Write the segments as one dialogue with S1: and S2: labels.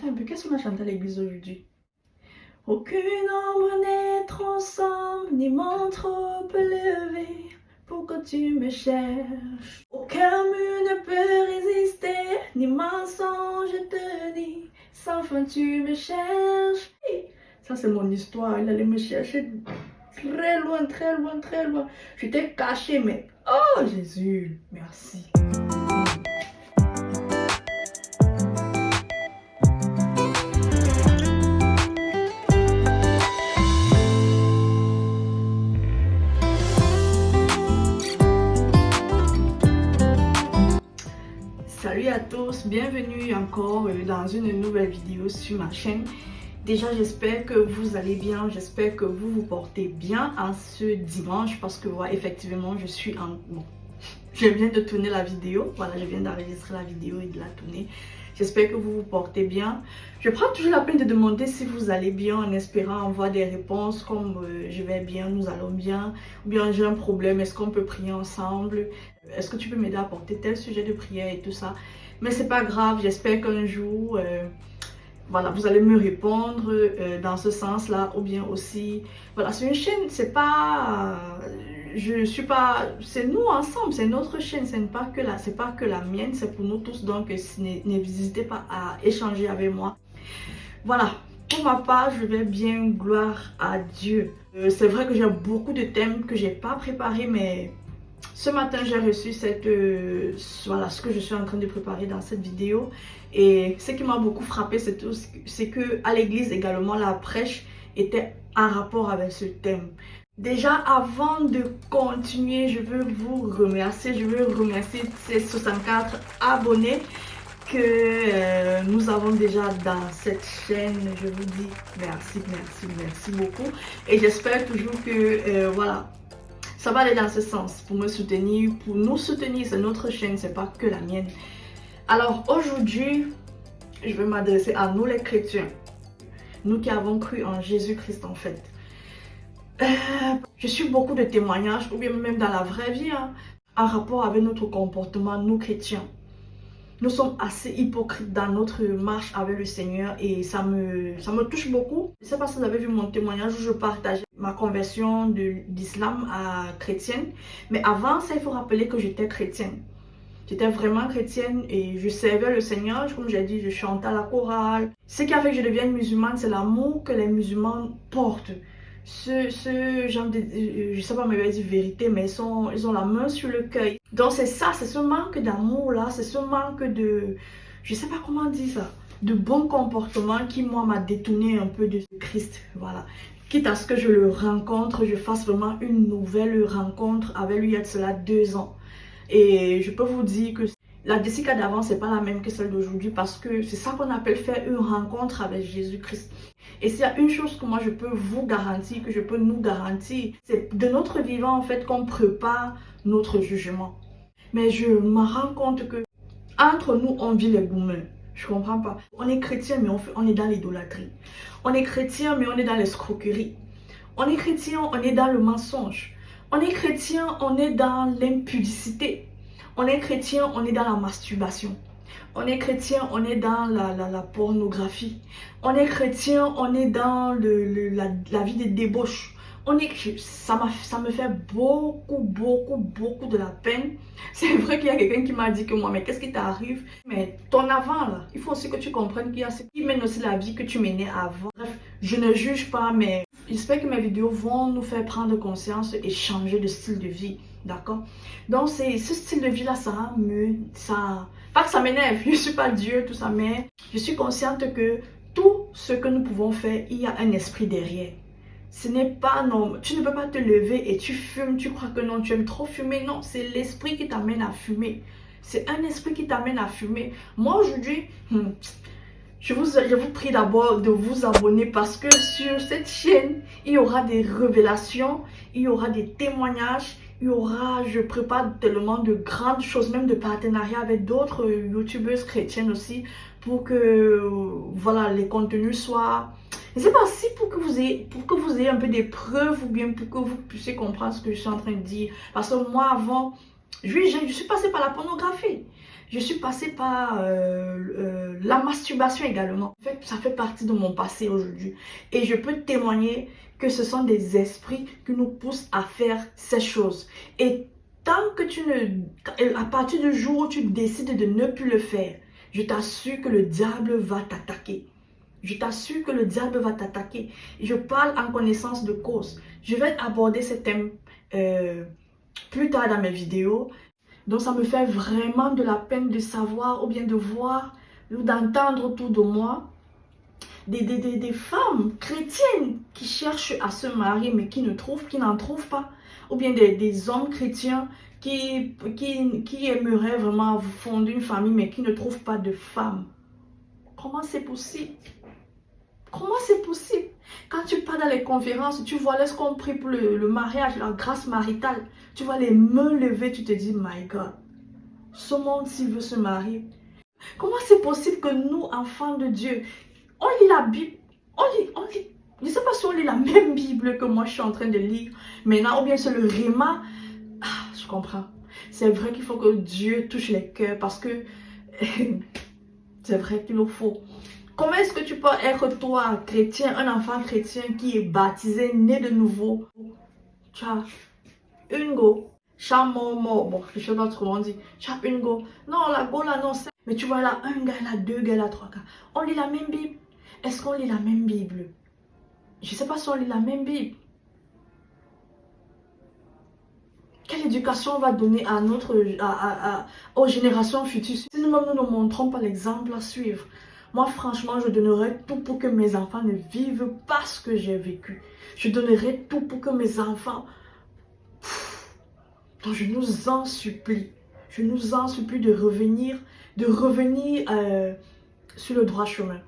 S1: chanter un peu. Qu'est-ce qu'on a chanté à l'église aujourd'hui? Aucune ombre n'est trop sombre, ni montre trop élevée pour que tu me cherches. Aucun mur ne peut résister, ni mensonge te dit, sans fin tu me cherches. Ça c'est mon histoire, il allait me chercher très loin, très loin, très loin. J'étais cachée, mais oh Jésus, merci. Salut à tous, bienvenue encore dans une nouvelle vidéo sur ma chaîne. Déjà j'espère que vous allez bien, j'espère que vous vous portez bien en ce dimanche parce que ouais, effectivement je suis en... Bon, je viens de tourner la vidéo, voilà, je viens d'enregistrer la vidéo et de la tourner. J'espère que vous vous portez bien. Je prends toujours la peine de demander si vous allez bien en espérant avoir des réponses comme je vais bien, nous allons bien, ou bien j'ai un problème, est-ce qu'on peut prier ensemble, est-ce que tu peux m'aider à porter tel sujet de prière et tout ça. Mais c'est pas grave, j'espère qu'un jour, voilà, vous allez me répondre dans ce sens-là, ou bien aussi, voilà, c'est une chaîne, c'est pas... je suis pas, c'est nous ensemble, c'est notre chaîne, c'est pas que la mienne, c'est pour nous tous, donc n'hésitez pas à échanger avec moi. Voilà, pour ma part, je vais bien, gloire à Dieu. C'est vrai que j'ai beaucoup de thèmes que j'ai pas préparés, mais ce matin j'ai reçu cette, voilà, ce que je suis en train de préparer dans cette vidéo. Et ce qui m'a beaucoup frappé, c'est que à l'église également, la prêche était en rapport avec ce thème. Déjà, avant de continuer, je veux vous remercier. Je veux remercier ces 64 abonnés que nous avons déjà dans cette chaîne. Je vous dis merci, merci, merci beaucoup. Et j'espère toujours que, voilà, ça va aller dans ce sens pour me soutenir, pour nous soutenir. C'est notre chaîne, c'est pas que la mienne. Alors aujourd'hui, je vais m'adresser à nous les chrétiens. Nous qui avons cru en Jésus-Christ en fait. Je suis beaucoup de témoignages, ou bien même dans la vraie vie, hein, en rapport avec notre comportement, nous chrétiens. Nous sommes assez hypocrites dans notre marche avec le Seigneur et ça me touche beaucoup. Je ne sais pas si vous avez vu mon témoignage où je partageais ma conversion d'islam à chrétienne. Mais avant ça, il faut rappeler que j'étais chrétienne. J'étais vraiment chrétienne et je servais le Seigneur. Comme j'ai dit, je chantais à la chorale. Ce qui a fait que je devienne musulmane, c'est l'amour que les musulmans portent. Ce genre de, je sais pas, mais dire vérité, mais ils ont la main sur le cœur. Donc c'est ça, c'est ce manque d'amour là, c'est ce manque de, je sais pas comment dire ça, de bon comportement qui moi m'a détourné un peu de Christ, voilà. Quitte à ce que je le rencontre, je fasse vraiment une nouvelle rencontre avec lui il y a de cela 2 ans. Et je peux vous dire que la Jessica d'avant, c'est pas la même que celle d'aujourd'hui parce que c'est ça qu'on appelle faire une rencontre avec Jésus-Christ. Et s'il y a une chose que moi je peux vous garantir, que je peux nous garantir, c'est de notre vivant en fait qu'on prépare notre jugement. Mais je me rends compte que entre nous, on vit les gourmets. Je comprends pas. On est chrétien, mais on est dans l'idolâtrie. On est chrétien, mais on est dans l'escroquerie. On est chrétien, on est dans le mensonge. On est chrétien, on est dans l'impudicité. On est chrétien, on est dans la masturbation. On est chrétien, on est dans la pornographie. On est chrétien, on est dans la vie des débauches. Ça me fait beaucoup de la peine. C'est vrai qu'il y a quelqu'un qui m'a dit que moi, mais qu'est-ce qui t'arrive? Mais ton avant là, il faut aussi que tu comprennes qu'il y a ce qui mène aussi la vie que tu menais avant. Bref, je ne juge pas, mais j'espère que mes vidéos vont nous faire prendre conscience et changer de style de vie. D'accord? Donc ce style de vie là, pas que ça m'énerve, je ne suis pas Dieu, tout ça, mais je suis consciente que tout ce que nous pouvons faire, il y a un esprit derrière. Ce n'est pas non, tu ne peux pas te lever et tu fumes, tu crois que non, tu aimes trop fumer. Non, c'est l'esprit qui t'amène à fumer. C'est un esprit qui t'amène à fumer. Moi aujourd'hui, je vous prie d'abord de vous abonner parce que sur cette chaîne, il y aura des révélations, il y aura des témoignages, je prépare tellement de grandes choses, même de partenariats avec d'autres youtubeuses chrétiennes aussi, pour que voilà, les contenus soient... Je ne sais pas si pour que vous ayez un peu des preuves ou bien pour que vous puissiez comprendre ce que je suis en train de dire. Parce que moi avant, je suis passée par la pornographie. Je suis passée par la masturbation également. En fait, ça fait partie de mon passé aujourd'hui. Et je peux témoigner que ce sont des esprits qui nous poussent à faire ces choses. Et tant que à partir du jour où tu décides de ne plus le faire, je t'assure que le diable va t'attaquer. Je t'assure que le diable va t'attaquer. Je parle en connaissance de cause. Je vais aborder ce thème plus tard dans mes vidéos. Donc ça me fait vraiment de la peine de savoir ou bien de voir ou d'entendre autour de moi des femmes chrétiennes qui cherchent à se marier mais qui n'en trouvent pas. Ou bien des hommes chrétiens qui aimeraient vraiment fonder une famille mais qui ne trouvent pas de femme. Comment c'est possible? Comment c'est possible? Quand tu pars dans les conférences, tu vois ce qu'on prie pour le mariage, la grâce maritale. Tu vois les mains levées, tu te dis, my God, ce monde s'il veut se marier. Comment c'est possible que nous, enfants de Dieu, on lit la Bible, on lit, je ne sais pas si on lit la même Bible que moi je suis en train de lire maintenant, ou bien c'est le Réma. Ah, je comprends. C'est vrai qu'il faut que Dieu touche les cœurs parce que c'est vrai qu'il le faut. Comment est-ce que tu peux être toi, chrétien, un enfant chrétien qui est baptisé, né de nouveau? Tu as une go, bon, je sais pas trop comment on dit, tu as une go. Non, la go là, non, c'est... Mais tu vois là, un gars là, deux gars là, trois gars. On lit la même Bible. Est-ce qu'on lit la même Bible? Je sais pas si on lit la même Bible. Quelle éducation on va donner à aux générations futures si nous-mêmes nous ne montrons pas l'exemple à suivre? Moi, franchement, je donnerais tout pour que mes enfants ne vivent pas ce que j'ai vécu. Je donnerais tout pour que mes enfants... Donc, je nous en supplie de revenir sur le droit chemin.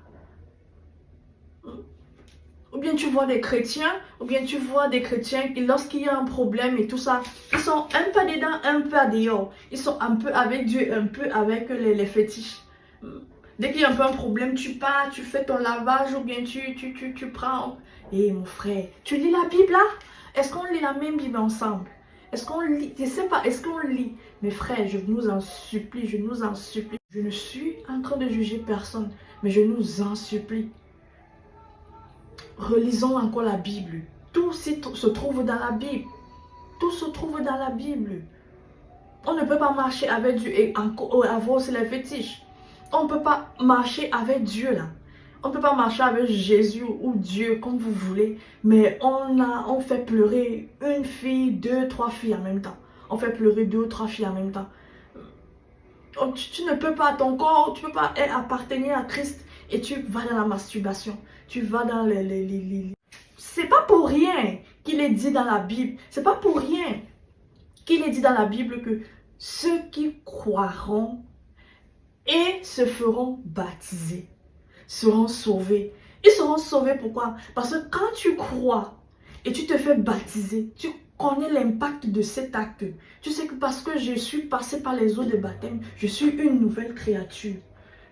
S1: Ou bien tu vois des chrétiens, qui, lorsqu'il y a un problème et tout ça, ils sont un peu dedans, un peu à dehors. Ils sont un peu avec Dieu, un peu avec les fétiches. Dès qu'il y a un peu un problème, tu pars, tu fais ton lavage ou bien tu prends... Et mon frère, tu lis la Bible là? Est-ce qu'on lit la même Bible ensemble? Est-ce qu'on lit? Je ne sais pas, est-ce qu'on lit? Mes frères, je nous en supplie, je nous en supplie. Je ne suis en train de juger personne, mais je nous en supplie. Relisons encore la Bible. Tout se trouve dans la Bible. Tout se trouve dans la Bible. On ne peut pas marcher avec Dieu et avoir aussi les fétiches. On ne peut pas marcher avec Dieu là. On ne peut pas marcher avec Jésus ou Dieu comme vous voulez. Mais on fait pleurer une fille, deux, trois filles en même temps. On fait pleurer deux ou trois filles en même temps. Tu ne peux pas, ton corps, tu ne peux pas appartenir à Christ et tu vas dans la masturbation. Tu vas dans les... C'est pas pour rien qu'il est dit dans la Bible. C'est pas pour rien qu'il est dit dans la Bible que ceux qui croiront et se feront baptiser seront sauvés. Ils seront sauvés pourquoi? Parce que quand tu crois et tu te fais baptiser, tu connais l'impact de cet acte. Tu sais que parce que je suis passé par les eaux de baptême, je suis une nouvelle créature.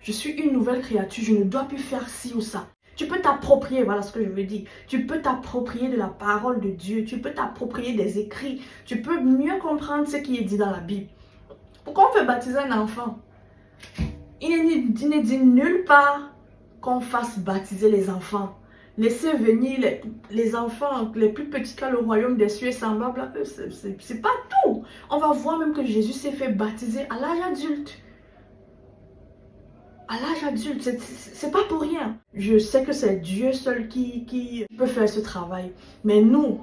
S1: Je suis une nouvelle créature, je ne dois plus faire ci ou ça. Tu peux t'approprier, voilà ce que je veux dire. Tu peux t'approprier de la parole de Dieu. Tu peux t'approprier des écrits. Tu peux mieux comprendre ce qui est dit dans la Bible. Pourquoi on fait baptiser un enfant? Il n'est dit nulle part qu'on fasse baptiser les enfants. Laissez venir les enfants, les plus petits car le royaume des cieux est semblable à eux. C'est pas tout. On va voir même que Jésus s'est fait baptiser à l'âge adulte. À l'âge adulte, c'est pas pour rien. Je sais que c'est Dieu seul qui peut faire ce travail. Mais nous,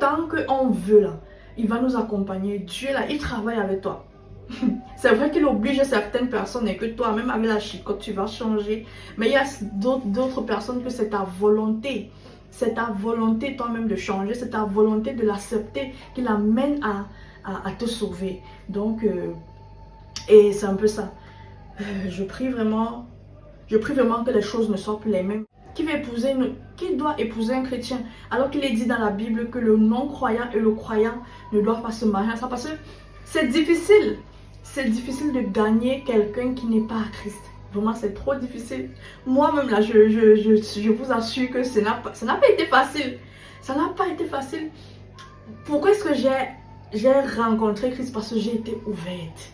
S1: tant qu'on veut là, il va nous accompagner. Dieu là, il travaille avec toi. C'est vrai qu'il oblige certaines personnes et que toi, même avec la chicotte, tu vas changer. Mais il y a d'autres personnes que c'est ta volonté. C'est ta volonté toi-même de changer. C'est ta volonté de l'accepter qui l'amène à te sauver. Donc, et c'est un peu ça. Je prie vraiment que les choses ne soient plus les mêmes. Qui doit épouser un chrétien alors qu'il est dit dans la Bible que le non-croyant et le croyant ne doivent pas se marier ensemble parce que c'est difficile. C'est difficile de gagner quelqu'un qui n'est pas à Christ. Vraiment, c'est trop difficile. Moi-même, là, je vous assure que ça n'a pas été facile. Ça n'a pas été facile. Pourquoi est-ce que j'ai rencontré Christ? Parce que j'ai été ouverte.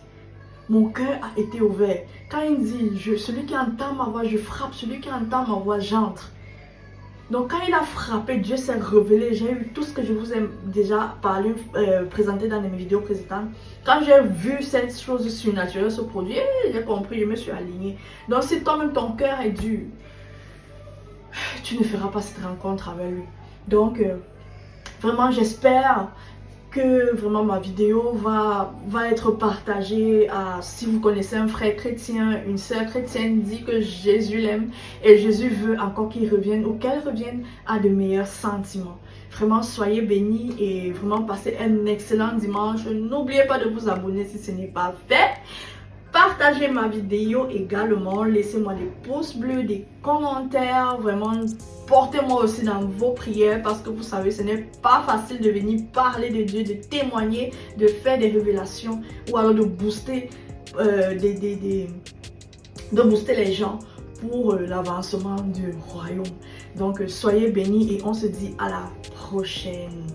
S1: mon cœur a été ouvert. Quand il dit, celui qui entend ma voix, je frappe, celui qui entend ma voix, j'entre. Donc quand il a frappé, Dieu s'est révélé. J'ai eu tout ce que je vous ai déjà parlé, présenté dans mes vidéos précédentes. Quand j'ai vu cette chose surnaturelle se produire, j'ai compris, je me suis alignée. Donc si toi-même ton cœur est dur, tu ne feras pas cette rencontre avec lui. Donc vraiment j'espère que vraiment ma vidéo va être partagée si vous connaissez un frère chrétien, une sœur chrétienne, dit que Jésus l'aime et Jésus veut encore qu'il revienne ou qu'elle revienne à de meilleurs sentiments. Vraiment, soyez bénis et vraiment passez un excellent dimanche. N'oubliez pas de vous abonner si ce n'est pas fait. Partagez ma vidéo également, laissez-moi des pouces bleus, des commentaires, vraiment portez-moi aussi dans vos prières parce que vous savez ce n'est pas facile de venir parler de Dieu, de témoigner, de faire des révélations ou alors de booster, de booster les gens pour l'avancement du royaume. Donc soyez bénis et on se dit à la prochaine.